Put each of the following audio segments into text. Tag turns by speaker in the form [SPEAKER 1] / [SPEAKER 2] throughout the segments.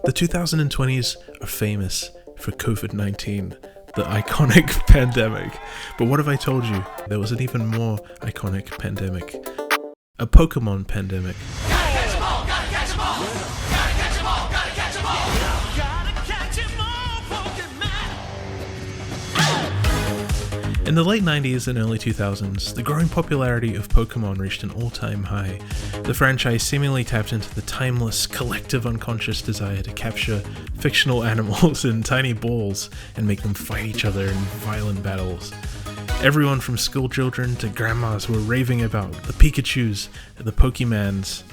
[SPEAKER 1] The 2020s are famous for COVID-19, the iconic pandemic. But what have I told you? There was an even more iconic pandemic. A Pokemon pandemic.
[SPEAKER 2] Gotta catch 'em all, gotta catch 'em all. Gotta catch 'em all, gotta catch 'em all. Gotta catch 'em all, Pokemon.
[SPEAKER 1] In the late 90s and early 2000s, the growing popularity of Pokemon reached an all-time high. The franchise seemingly tapped into the timeless, collective unconscious desire to capture fictional animals in tiny balls and make them fight each other in violent battles. Everyone from schoolchildren to grandmas were raving about the Pikachus and the Pokemans.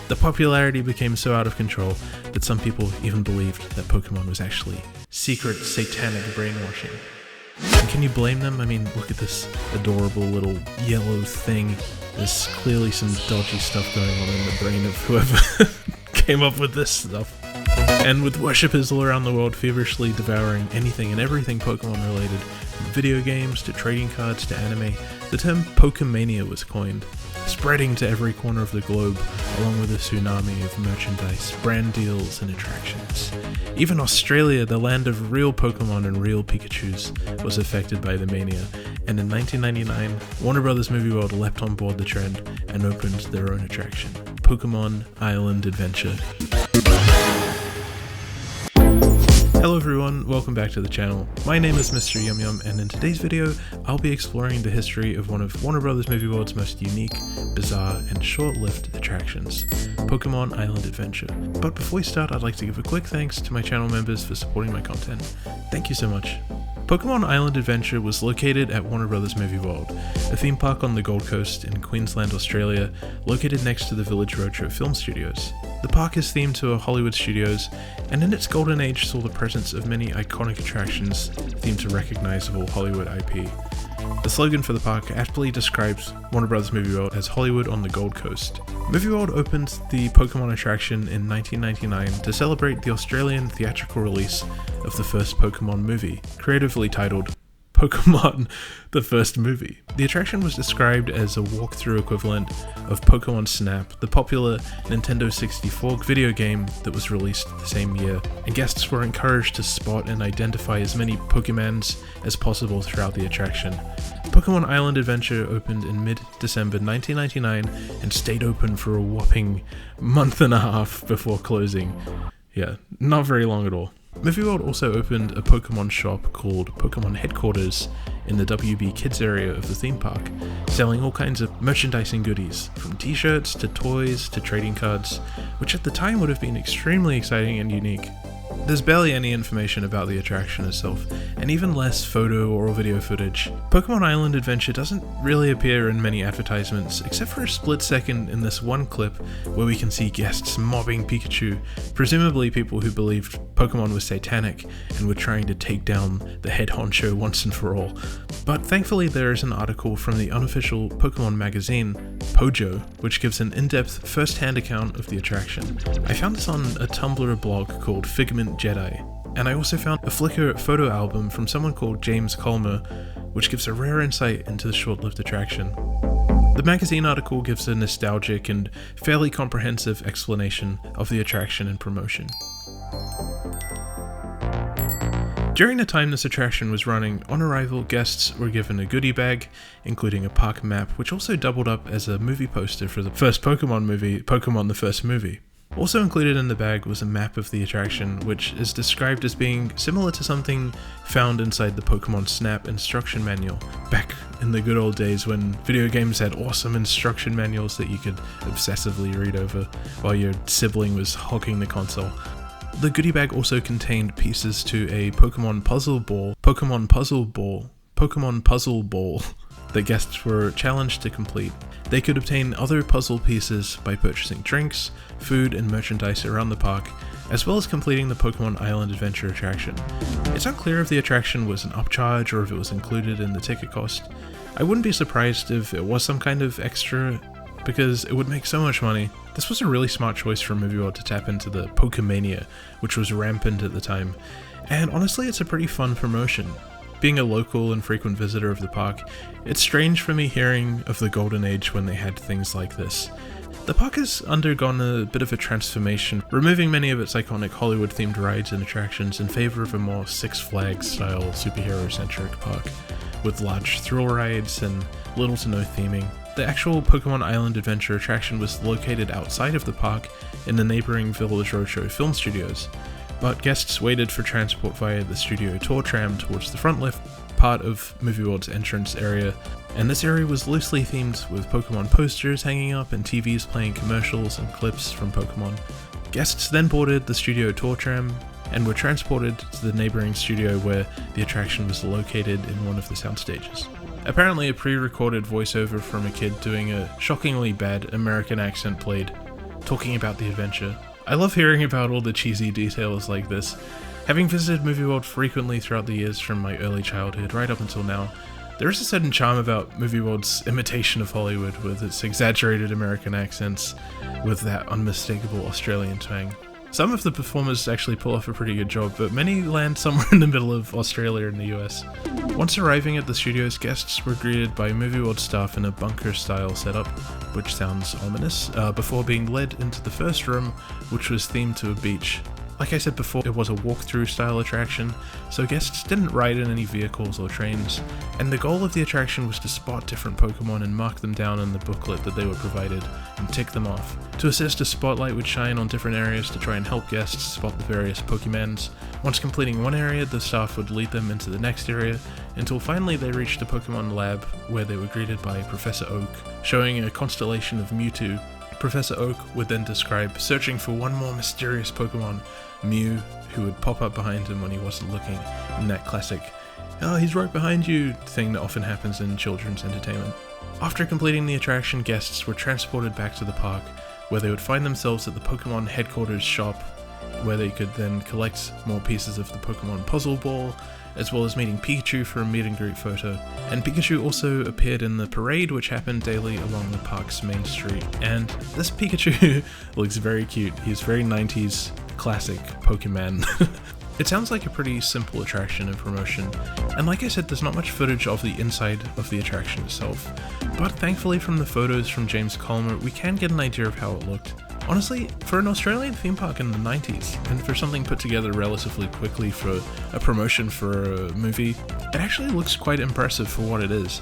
[SPEAKER 1] The popularity became so out of control that some people even believed that Pokemon was actually secret satanic brainwashing. And can you blame them? I mean, look at this adorable little yellow thing. There's clearly some dodgy stuff going on in the brain of whoever came up with this stuff. And with worshippers all around the world feverishly devouring anything and everything Pokemon related, from video games to trading cards to anime, the term Pokemania was coined, spreading to every corner of the globe, along with a tsunami of merchandise, brand deals, and attractions. Even Australia, the land of real Pokemon and real Pikachus, was affected by the mania, and in 1999, Warner Bros. Movie World leapt on board the trend and opened their own attraction, Pokemon Island Adventure. Hello everyone, welcome back to the channel. My name is Mr. Yum Yum, and in today's video, I'll be exploring the history of one of Warner Bros. Movie World's most unique, bizarre, and short-lived attractions, Pokemon Island Adventure. But before we start, I'd like to give a quick thanks to my channel members for supporting my content. Thank you so much. Pokemon Island Adventure was located at Warner Bros. Movie World, a theme park on the Gold Coast in Queensland, Australia, located next to the Village Roadshow Film Studios. The park is themed to Hollywood studios, and in its golden age saw the presence of many iconic attractions themed to recognizable Hollywood IP. The slogan for the park aptly describes Warner Bros. Movie World as Hollywood on the Gold Coast. Movie World opened the Pokemon attraction in 1999 to celebrate the Australian theatrical release of the first Pokemon movie, creatively titled Pokemon, the first movie. The attraction was described as a walkthrough equivalent of Pokemon Snap, the popular Nintendo 64 video game that was released the same year, and guests were encouraged to spot and identify as many Pokemans as possible throughout the attraction. Pokemon Island Adventure opened in mid-December 1999 and stayed open for a whopping month and a half before closing. Yeah, not very long at all. Movie World also opened a Pokemon shop called Pokemon Headquarters in the WB Kids area of the theme park, selling all kinds of merchandising goodies, from t-shirts to toys to trading cards, which at the time would have been extremely exciting and unique. There's barely any information about the attraction itself, and even less photo or video footage. Pokemon Island Adventure doesn't really appear in many advertisements, except for a split second in this one clip where we can see guests mobbing Pikachu, presumably people who believed Pokemon was satanic and were trying to take down the head honcho once and for all. But thankfully there is an article from the unofficial Pokemon magazine, Pojo, which gives an in-depth first-hand account of the attraction. I found this on a Tumblr blog called FigmentJedi, and I also found a Flickr photo album from someone called James Colmer, which gives a rare insight into the short-lived attraction. The magazine article gives a nostalgic and fairly comprehensive explanation of the attraction and promotion. During the time this attraction was running, on arrival, guests were given a goodie bag, including a park map, which also doubled up as a movie poster for the first Pokemon movie, Pokemon the First Movie. Also included in the bag was a map of the attraction, which is described as being similar to something found inside the Pokemon Snap instruction manual, back in the good old days when video games had awesome instruction manuals that you could obsessively read over while your sibling was hogging the console. The goodie bag also contained pieces to a Pokemon puzzle ball that guests were challenged to complete. They could obtain other puzzle pieces by purchasing drinks, food, and merchandise around the park, as well as completing the Pokemon Island Adventure attraction. It's unclear if the attraction was an upcharge or if it was included in the ticket cost. I wouldn't be surprised if it was some kind of extra, because it would make so much money. This was a really smart choice for Movie World to tap into the Pokemania, which was rampant at the time. And honestly, it's a pretty fun promotion. Being a local and frequent visitor of the park, it's strange for me hearing of the golden age when they had things like this. The park has undergone a bit of a transformation, removing many of its iconic Hollywood-themed rides and attractions in favor of a more Six Flags-style superhero-centric park, with large thrill rides and little to no theming. The actual Pokemon Island Adventure attraction was located outside of the park in the neighbouring Village Roadshow film studios, but guests waited for transport via the studio tour tram towards the front left part of Movie World's entrance area, and this area was loosely themed with Pokemon posters hanging up and TVs playing commercials and clips from Pokemon. Guests then boarded the studio tour tram and were transported to the neighbouring studio where the attraction was located in one of the sound stages. Apparently a pre-recorded voiceover from a kid doing a shockingly bad American accent played, talking about the adventure. I love hearing about all the cheesy details like this. Having visited Movie World frequently throughout the years from my early childhood right up until now, there is a certain charm about Movie World's imitation of Hollywood with its exaggerated American accents with that unmistakable Australian twang. Some of the performers actually pull off a pretty good job, but many land somewhere in the middle of Australia and the US. Once arriving at the studios, guests were greeted by Movie World staff in a bunker-style setup, which sounds ominous, before being led into the first room, which was themed to a beach. Like I said before, it was a walkthrough style attraction, so guests didn't ride in any vehicles or trains, and the goal of the attraction was to spot different Pokemon and mark them down in the booklet that they were provided, and tick them off. To assist, a spotlight would shine on different areas to try and help guests spot the various Pokemons. Once completing one area, the staff would lead them into the next area, until finally they reached the Pokemon lab, where they were greeted by Professor Oak, showing a constellation of Mewtwo. Professor Oak would then describe searching for one more mysterious Pokemon, Mew, who would pop up behind him when he wasn't looking, in that classic, "Oh, he's right behind you" thing that often happens in children's entertainment. After completing the attraction, guests were transported back to the park, where they would find themselves at the Pokemon headquarters shop, where they could then collect more pieces of the Pokemon puzzle ball, as well as meeting Pikachu for a meet and greet photo. And Pikachu also appeared in the parade, which happened daily along the park's main street. And this Pikachu looks very cute. He's very 90s classic Pokemon. It sounds like a pretty simple attraction and promotion, and like I said, there's not much footage of the inside of the attraction itself, but thankfully from the photos from James Colmer, we can get an idea of how it looked. Honestly, for an Australian theme park in the 90s, and for something put together relatively quickly for a promotion for a movie, it actually looks quite impressive for what it is,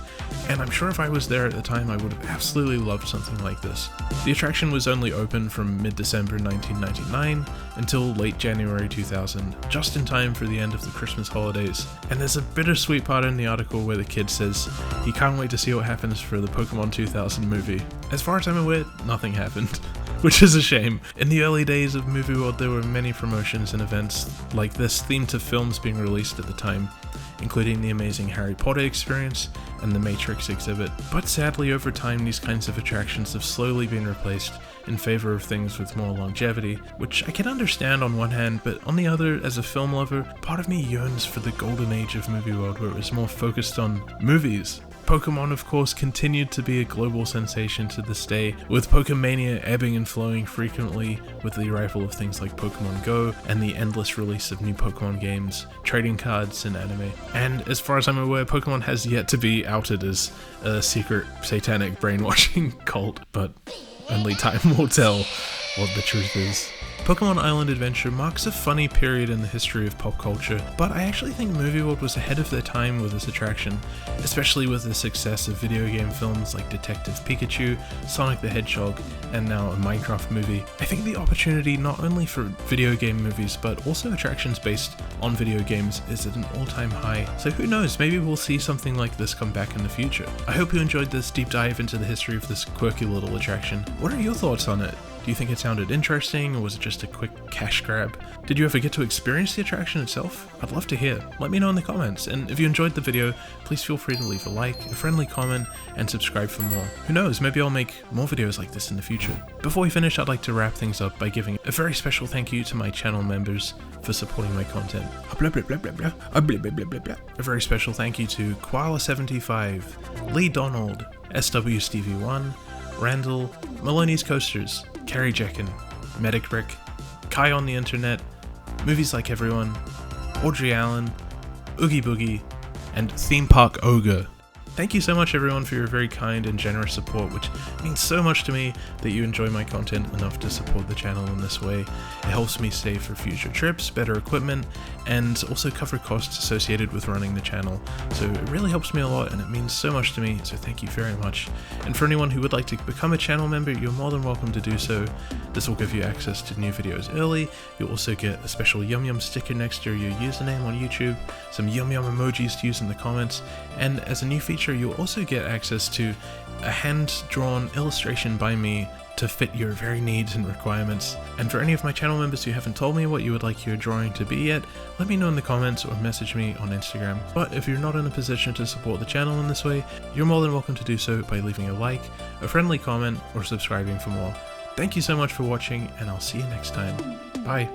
[SPEAKER 1] and I'm sure if I was there at the time I would have absolutely loved something like this. The attraction was only open from mid-December 1999 until late January 2000, just in time for the end of the Christmas holidays, and there's a bittersweet part in the article where the kid says he can't wait to see what happens for the Pokemon 2000 movie. As far as I'm aware, nothing happened. Which is a shame. In the early days of Movie World, there were many promotions and events like this themed to films being released at the time, including the amazing Harry Potter experience and the Matrix exhibit. But sadly, over time, these kinds of attractions have slowly been replaced in favor of things with more longevity, which I can understand on one hand, but on the other, as a film lover, part of me yearns for the golden age of Movie World where it was more focused on movies. Pokemon, of course, continued to be a global sensation to this day, with Pokemania ebbing and flowing frequently with the arrival of things like Pokemon Go and the endless release of new Pokemon games, trading cards, and anime. And as far as I'm aware, Pokemon has yet to be outed as a secret satanic brainwashing cult, but only time will tell what the truth is. Pokemon Island Adventure marks a funny period in the history of pop culture, but I actually think Movie World was ahead of their time with this attraction, especially with the success of video game films like Detective Pikachu, Sonic the Hedgehog, and now a Minecraft movie. I think the opportunity not only for video game movies, but also attractions based on video games is at an all-time high, so who knows, maybe we'll see something like this come back in the future. I hope you enjoyed this deep dive into the history of this quirky little attraction. What are your thoughts on it? Do you think it sounded interesting, or was it just a quick cash grab? Did you ever get to experience the attraction itself? I'd love to hear. Let me know in the comments, and if you enjoyed the video, please feel free to leave a like, a friendly comment, and subscribe for more. Who knows, maybe I'll make more videos like this in the future. Before we finish, I'd like to wrap things up by giving a very special thank you to my channel members for supporting my content. A very special thank you to Koala75, Lee Donald, SW Stevie 1, Randall, Maloney's Coasters, Carrie Jekin, Medic Brick, Kai on the Internet, Movies Like Everyone, Audrey Allen, Oogie Boogie, and Theme Park Ogre. Thank you so much everyone for your very kind and generous support, which means so much to me that you enjoy my content enough to support the channel in this way. It helps me save for future trips, better equipment, and also cover costs associated with running the channel. So it really helps me a lot and it means so much to me, so thank you very much. And for anyone who would like to become a channel member, you're more than welcome to do so. This will give you access to new videos early. You'll also get a special Yum Yum sticker next to your username on YouTube, some Yum Yum emojis to use in the comments, and as a new feature you'll also get access to a hand-drawn illustration by me to fit your very needs and requirements. And for any of my channel members who haven't told me what you would like your drawing to be yet, let me know in the comments or message me on Instagram. But if you're not in a position to support the channel in this way, you're more than welcome to do so by leaving a like, a friendly comment, or subscribing for more. Thank you so much for watching, and I'll see you next time. Bye!